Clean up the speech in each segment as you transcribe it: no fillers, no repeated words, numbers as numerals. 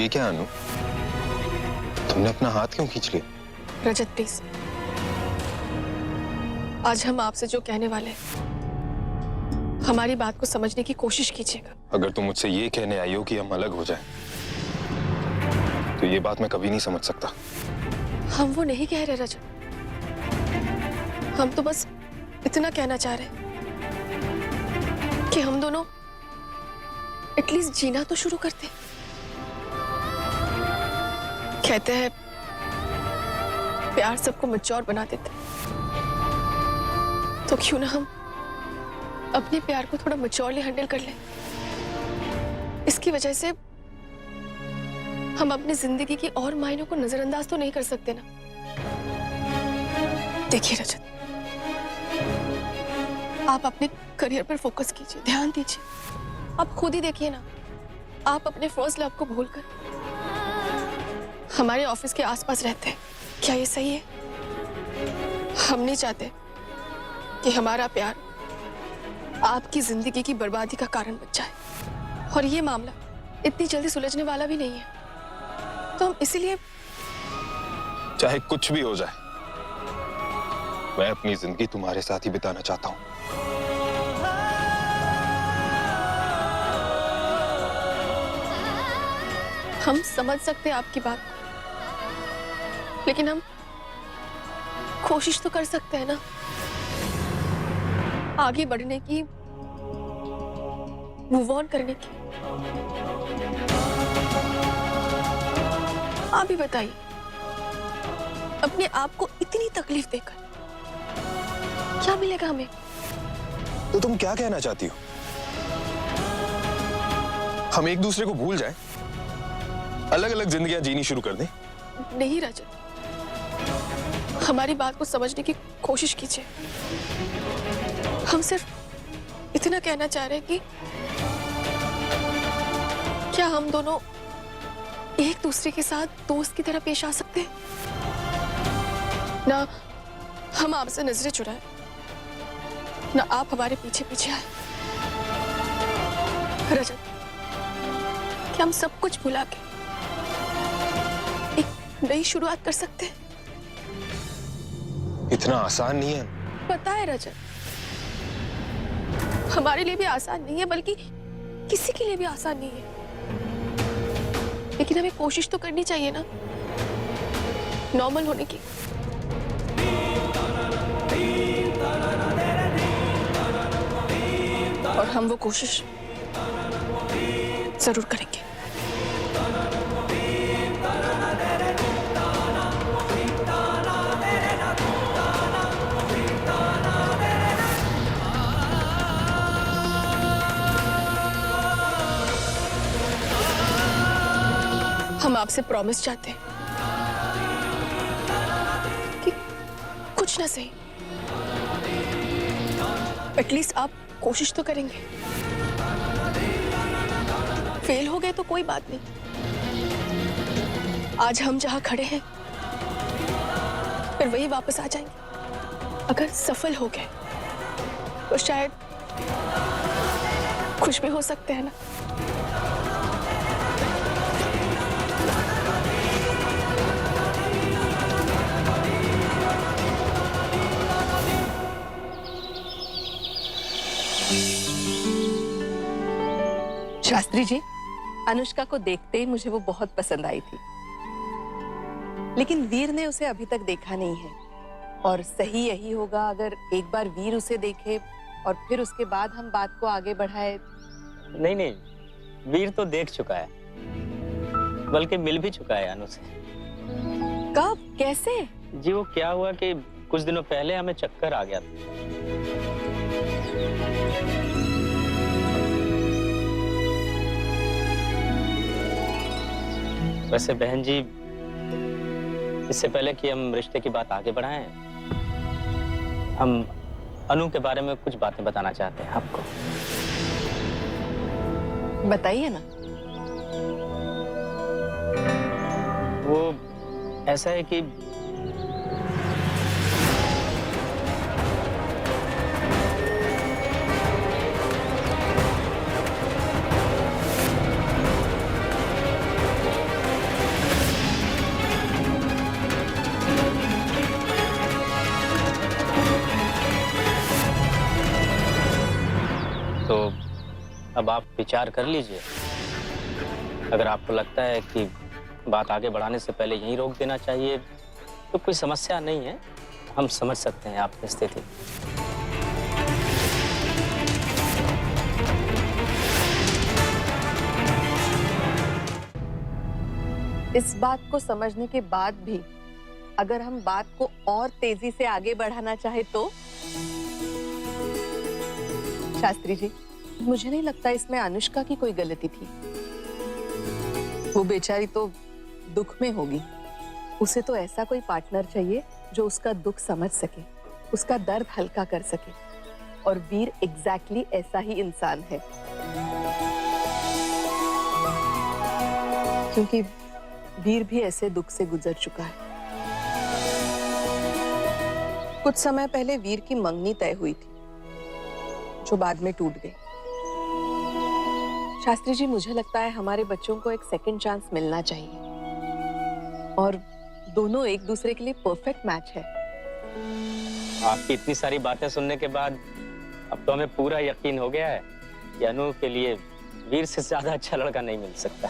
क्या अनु, तुमने अपना हाथ क्यों खींच लिया? रजत प्लीज, आज हम आपसे जो कहने वाले हैं, हमारी बात को समझने की कोशिश कीजिएगा। अगर तुम मुझसे ये कहने आई हो कि हम अलग हो जाएं, तो ये बात मैं कभी नहीं समझ सकता। हम वो नहीं कह रहे रजत, हम तो बस इतना कहना चाह रहे हैं कि हम दोनों एटलीस्ट जीना तो शुरू करते। कहते हैं प्यार सबको मैच्योर बना देता है, तो क्यों ना हम अपने प्यार को थोड़ा मैच्योरली हैंडल कर लें। इसकी वजह से हम अपनी जिंदगी की और मायनों को नजरअंदाज तो नहीं कर सकते ना। देखिए रजत, आप अपने करियर पर फोकस कीजिए, ध्यान दीजिए। आप खुद ही देखिए ना, आप अपने फर्स्ट लव को भूलकर हमारे ऑफिस के आसपास रहते हैं। क्या ये सही है? हम नहीं चाहते कि हमारा प्यार आपकी जिंदगी की बर्बादी का कारण बन जाए, और ये मामला इतनी जल्दी सुलझने वाला भी नहीं है। तो हम इसीलिए, चाहे कुछ भी हो जाए, मैं अपनी जिंदगी तुम्हारे साथ ही बिताना चाहता हूं। हम समझ सकते हैं आपकी बात, लेकिन हम कोशिश तो कर सकते हैं ना आगे बढ़ने की, मूव ऑन करने की। आप ही बताइए, अपने आप को इतनी तकलीफ देकर क्या मिलेगा हमें? तो तुम क्या कहना चाहती हो? हम एक दूसरे को भूल जाएं, अलग अलग जिंदगियां जीनी शुरू कर दें? नहीं रजत, हमारी बात को समझने की कोशिश कीजिए। हम सिर्फ इतना कहना चाह रहे हैं कि क्या हम दोनों एक दूसरे के साथ दोस्त की तरह पेश आ सकते हैं? ना हम आपसे नजरें चुराएं, ना आप हमारे पीछे पीछे आए। रजत, क्या हम सब कुछ भुला के एक नई शुरुआत कर सकते हैं? इतना आसान नहीं है। पता है रजत, हमारे लिए भी आसान नहीं है, बल्कि किसी के लिए भी आसान नहीं है। लेकिन हमें कोशिश तो करनी चाहिए ना नॉर्मल होने की। और हम वो कोशिश जरूर करेंगे। हम आपसे प्रॉमिस चाहते हैं कि कुछ ना सही, एटलीस्ट आप कोशिश तो करेंगे। फेल हो गए तो कोई बात नहीं, आज हम जहां खड़े हैं फिर वही वापस आ जाएंगे। अगर सफल हो गए तो शायद खुश भी हो सकते हैं ना। शास्त्री जी, अनुष्का को देखते ही मुझे वो बहुत पसंद आई थी, लेकिन वीर ने उसे अभी तक देखा नहीं है। और सही यही होगा अगर एक बार वीर उसे देखे और फिर उसके बाद हम बात को आगे बढ़ाए। नहीं नहीं, वीर तो देख चुका है, बल्कि मिल भी चुका है अनु से। कब, कैसे? जी वो क्या हुआ कि कुछ दिनों पहले हमें चक्कर आ गया था। वैसे बहन जी, इससे पहले कि हम रिश्ते की बात आगे बढ़ाएं, हम अनु के बारे में कुछ बातें बताना चाहते हैं आपको। बताइए ना। वो ऐसा है कि अब आप विचार कर लीजिए। अगर आपको लगता है कि बात आगे बढ़ाने से पहले यहीं रोक देना चाहिए तो कोई समस्या नहीं है, हम समझ सकते हैं आपकी स्थिति। इस बात को समझने के बाद भी अगर हम बात को और तेजी से आगे बढ़ाना चाहे तो? शास्त्री जी, मुझे नहीं लगता इसमें अनुष्का की कोई गलती थी। वो बेचारी तो दुख में होगी। उसे तो ऐसा कोई पार्टनर चाहिए जो उसका दुख समझ सके, उसका दर्द हल्का कर सके। और वीर एग्जैक्टली ऐसा ही इंसान है, क्योंकि वीर भी ऐसे दुख से गुजर चुका है। कुछ समय पहले वीर की मंगनी तय हुई थी, जो बाद में टूट गई। शास्त्री जी, मुझे लगता है हमारे बच्चों को एक सेकंड चांस मिलना चाहिए और दोनों एक दूसरे के लिए परफेक्ट मैच है। आपकी इतनी सारी बातें सुनने के बाद अब तो हमें पूरा यकीन हो गया है कि अनु के लिए वीर से ज्यादा अच्छा लड़का नहीं मिल सकता।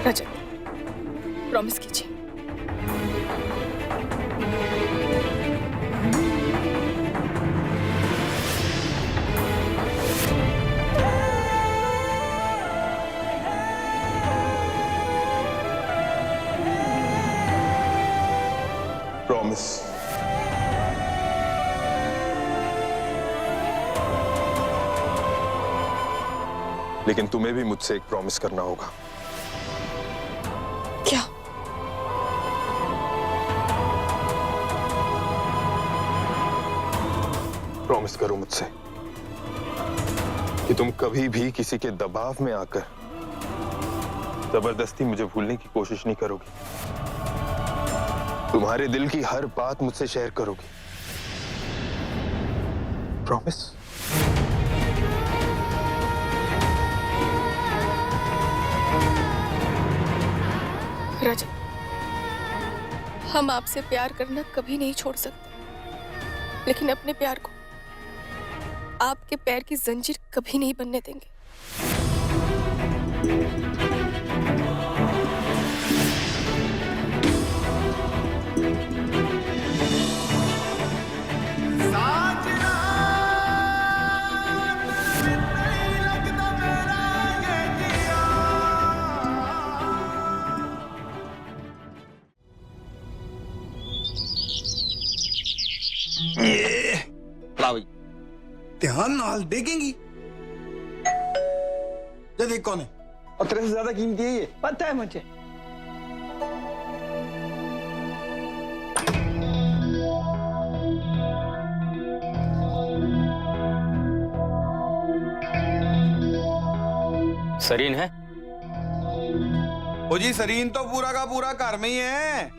रजत, प्रॉमिस कीजिए। प्रॉमिस। लेकिन तुम्हें भी मुझसे एक प्रॉमिस करना होगा। क्या? प्रॉमिस करो मुझसे कि तुम कभी भी किसी के दबाव में आकर जबरदस्ती मुझे भूलने की कोशिश नहीं करोगी। तुम्हारे दिल की हर बात मुझसे शेयर करोगी। प्रॉमिस? रजत, हम आपसे प्यार करना कभी नहीं छोड़ सकते, लेकिन अपने प्यार को आपके पैर की जंजीर कभी नहीं बनने देंगे। ध्यान नाल देखेंगी। ये देख कौन है? और तेरे से ज्यादा कीमती है ये। पता है मुझे। सरीन है? ओ जी, सरीन तो पूरा का पूरा घर में ही है।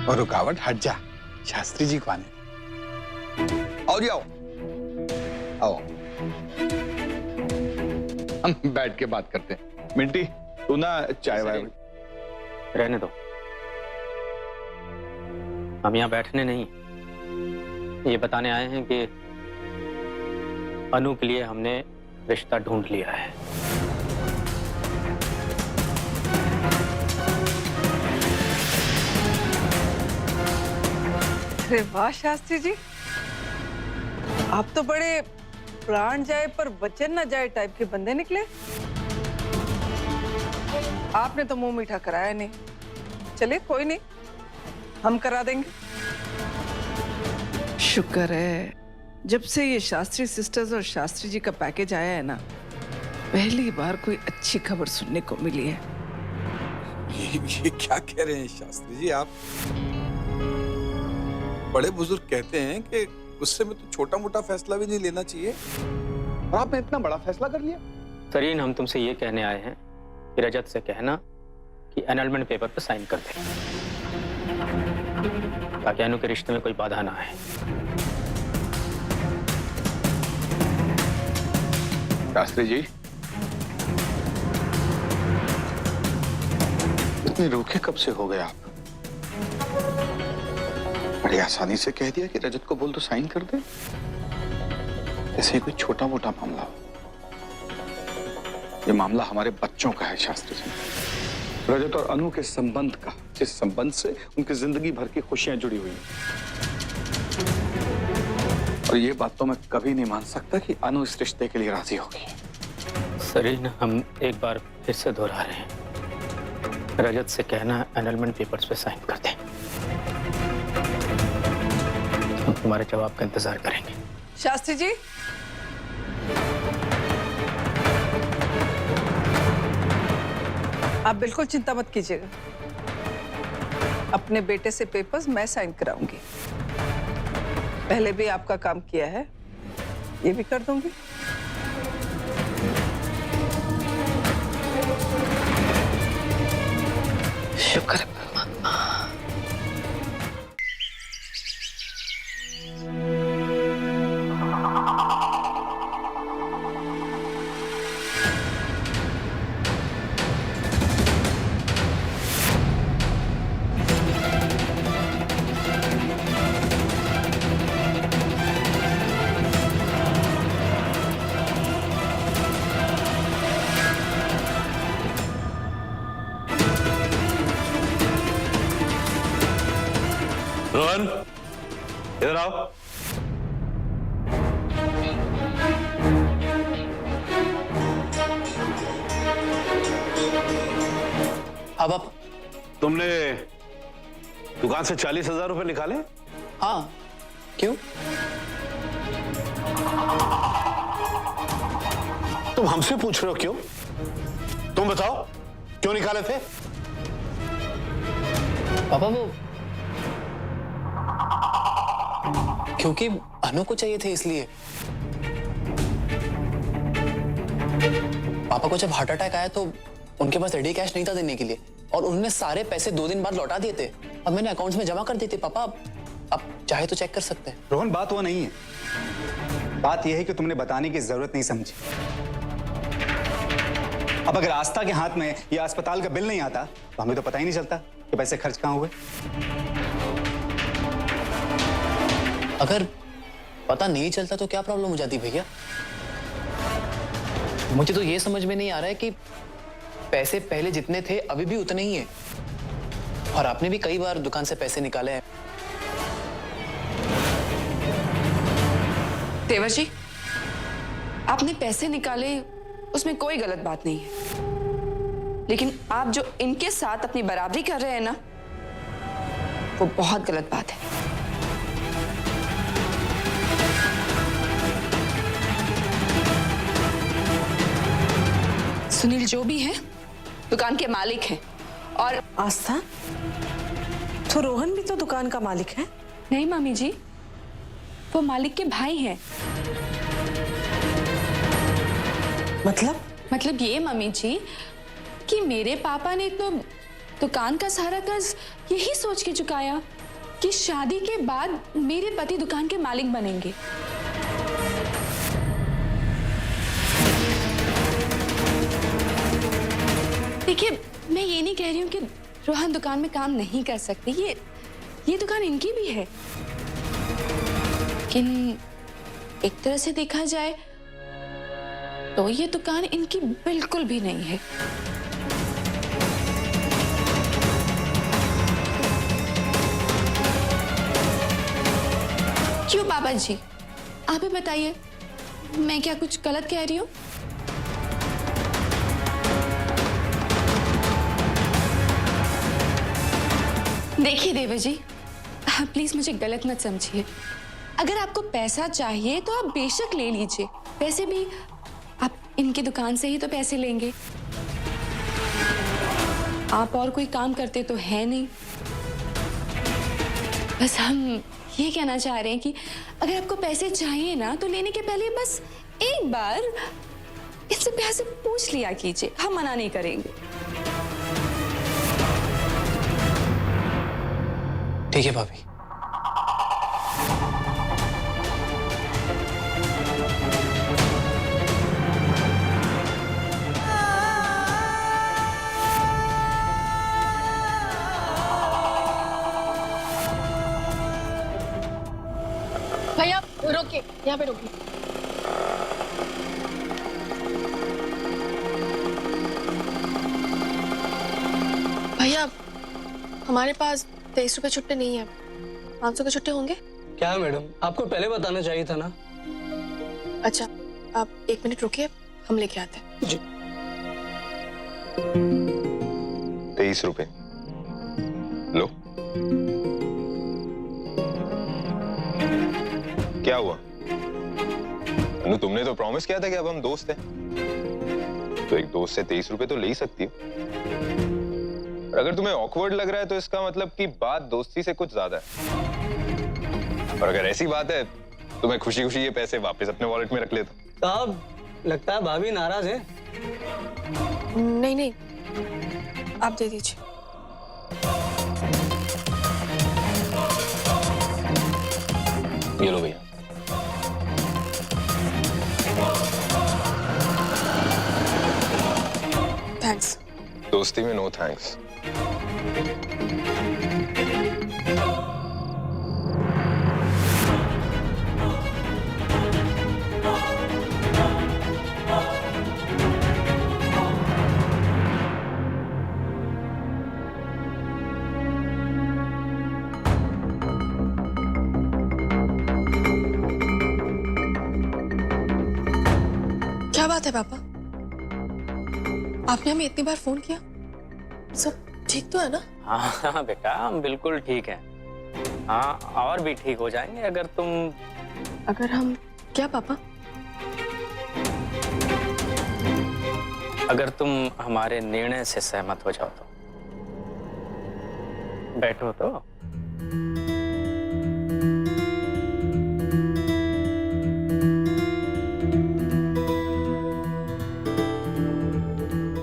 और रुकावट हट जा। शास्त्री जी कौन है? आओ जी आओ। आओ, हम बैठ के बात करते हैं। मिंटी, तू ना चाय वाय रहने दो, हम यहाँ बैठने नहीं, ये बताने आए हैं कि अनु के लिए हमने रिश्ता ढूंढ लिया है। अरे वाह शास्त्री जी, आप तो बड़े प्राण जाए पर वचन न जाए टाइप के बंदे निकले। आपने तो मुंह मीठा कराया नहीं। चलिए कोई नहीं, हम करा देंगे। शुक्र है जब से ये शास्त्री सिस्टर्स और शास्त्री जी का पैकेज आया है ना, पहली बार कोई अच्छी खबर सुनने को मिली है। ये क्या कह रहे हैं शास्त्री जी आप? बड़े बुजुर्ग कहते हैं कि गुस्से में तो छोटा मोटा फैसला भी नहीं लेना चाहिए, और आपने इतना बड़ा फैसला कर लिया। सरीन, हम तुमसे ये कहने आए हैं कि रजत से कहना कि एनरोलमेंट पेपर पर साइन कर दे, ताकि अनु के रिश्ते में कोई बाधा ना आए। शास्त्री जी, इतने रूखे कब से हो गए आप? बड़ी आसानी से कह दिया कि रजत को बोल दो साइन कर दे, ऐसे ही कोई छोटा मोटा मामला हो। ये मामला हमारे बच्चों का है शास्त्री जी, रजत और अनु के संबंध का, जिस संबंध से उनकी जिंदगी भर की खुशियां जुड़ी हुई हैं। और ये बात तो मैं कभी नहीं मान सकता कि अनु इस रिश्ते के लिए राजी होगी। सरीना, हम एक बार फिर से दोहरा रहे हैं, रजत से कहना एनरोलमेंट पेपर्स पे साइन कर दें। हम तुम्हारे जवाब का इंतजार करेंगे। शास्त्री जी, आप बिल्कुल चिंता मत कीजिएगा, अपने बेटे से पेपर्स मैं साइन कराऊंगी। पहले भी आपका काम किया है, ये भी कर दूंगी। शुक्र है। रोहन, इधर आओ। अब आप तुमने दुकान से 40,000 रुपए निकाले? हाँ, क्यों? तुम हमसे पूछ रहे हो क्यों? तुम बताओ क्यों निकाले थे? पापा वो क्योंकि अनु को चाहिए थे, इसलिए। पापा को जब हार्ट अटैक आया तो उनके पास रेडी कैश नहीं था देने के लिए, और उन्होंने सारे पैसे 2 दिन बाद लौटा दिए थे। अब मैंने अकाउंट्स में जमा कर दिए थे। पापा आप चाहे तो चेक कर सकते हैं। रोहन, बात वो नहीं है, बात यह है कि तुमने बताने की जरूरत नहीं समझी। अब अगर आस्था के हाथ में ये अस्पताल का बिल नहीं आता तो हमें तो पता ही नहीं चलता कि पैसे खर्च कहाँ हुए। अगर पता नहीं चलता तो क्या प्रॉब्लम हो जाती भैया? मुझे तो ये समझ में नहीं आ रहा है कि पैसे पहले जितने थे अभी भी उतने ही हैं, और आपने भी कई बार दुकान से पैसे निकाले हैं। देवर जी, आपने पैसे निकाले उसमें कोई गलत बात नहीं है, लेकिन आप जो इनके साथ अपनी बराबरी कर रहे हैं ना, वो बहुत गलत बात है। सुनील जो भी है दुकान के मालिक हैं, और आस्था, तो रोहन भी तो दुकान का मालिक है। नहीं मामी जी, वो मालिक के भाई हैं। मतलब ये मम्मी जी कि मेरे पापा ने तो दुकान का सारा कर्ज यही सोच के चुकाया कि शादी के बाद मेरे पति दुकान के मालिक बनेंगे। देखिए, मैं ये नहीं कह रही हूँ कि रोहन दुकान में काम नहीं कर सकती, ये दुकान इनकी भी है, लेकिन एक तरह से देखा जाए तो ये दुकान इनकी बिल्कुल भी नहीं है। क्यों पापा जी, आप ही बताइए, मैं क्या कुछ गलत कह रही हूँ? देखिए देवर जी, प्लीज मुझे गलत मत समझिए। अगर आपको पैसा चाहिए तो आप बेशक ले लीजिए, वैसे भी आप इनकी दुकान से ही तो पैसे लेंगे, आप और कोई काम करते तो है नहीं। बस हम ये कहना चाह रहे हैं कि अगर आपको पैसे चाहिए ना, तो लेने के पहले बस एक बार इससे प्यार से पूछ लिया कीजिए, हम मना नहीं करेंगे। ठीक है भाभी। रुकिए, यहाँ पे रुकिए। भैया, हमारे पास 23 रुपए छुट्टे नहीं है, 500 के छुट्टे होंगे? क्या मैडम, आपको पहले बताना चाहिए था ना। अच्छा, आप 1 मिनट रुकिए, हम लेके आते हैं। जी। 23 रुपए लो। क्या हुआ अनु, तुमने तो प्रॉमिस किया था कि अब हम दोस्त हैं, तो एक दोस्त से 23 रुपए तो ले ही सकती हो। और अगर तुम्हें ऑकवर्ड लग रहा है तो इसका मतलब कि बात दोस्ती से कुछ ज्यादा है। और अगर ऐसी बात है तो मैं खुशी खुशी ये पैसे वापस अपने वॉलेट में रख लेता। साहब, लगता है भाभी नाराज है। नहीं नहीं, आप दे दीजिए। ये लो भैया। थैंक्स। दोस्ती में नो थैंक्स। क्या बात है पापा, आपने हमें इतनी बार फोन किया, सब ठीक तो है ना? हाँ बेटा, हम बिल्कुल ठीक हैं। हाँ, और भी ठीक हो जाएंगे अगर तुम। अगर हम क्या पापा? अगर तुम हमारे निर्णय से सहमत हो जाओ तो। बैठो तो।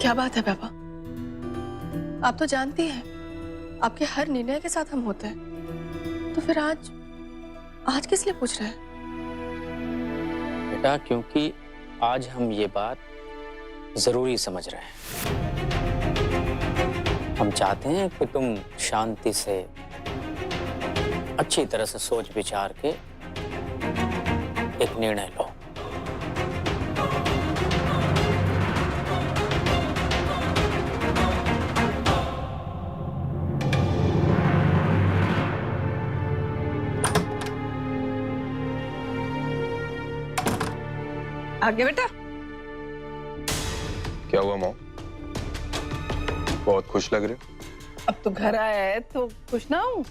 क्या बात है पापा, आप तो जानती हैं आपके हर निर्णय के साथ हम होते हैं, तो फिर आज किस लिए पूछ रहे हैं? बेटा, क्योंकि आज हम ये बात जरूरी समझ रहे हैं। हम चाहते हैं कि तुम शांति से, अच्छी तरह से सोच विचार के एक निर्णय लो। आगे बेटा। क्या हुआ मॉम, बहुत खुश लग रहे हो? अब तो घर आया है तो खुश ना हूँ?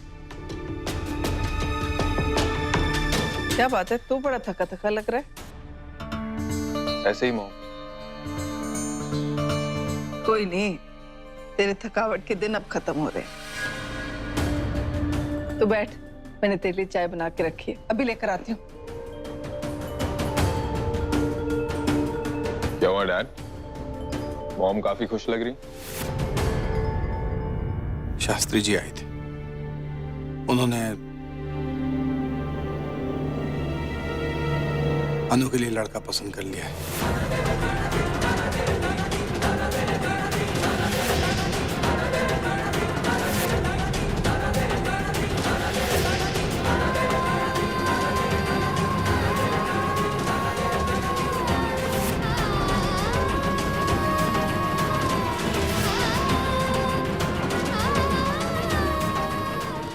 क्या बात है, तू बड़ा थका थका लग रहा है। ऐसे ही मॉम। कोई नहीं, तेरे थकावट के दिन अब खत्म हो रहे हैं। तो बैठ, मैंने तेरे लिए चाय बना के रखी है, अभी लेकर आती हूँ। क्या हुआ डैड, मॉम काफी खुश लग रही? शास्त्री जी आए थे, उन्होंने अनु के लिए लड़का पसंद कर लिया है।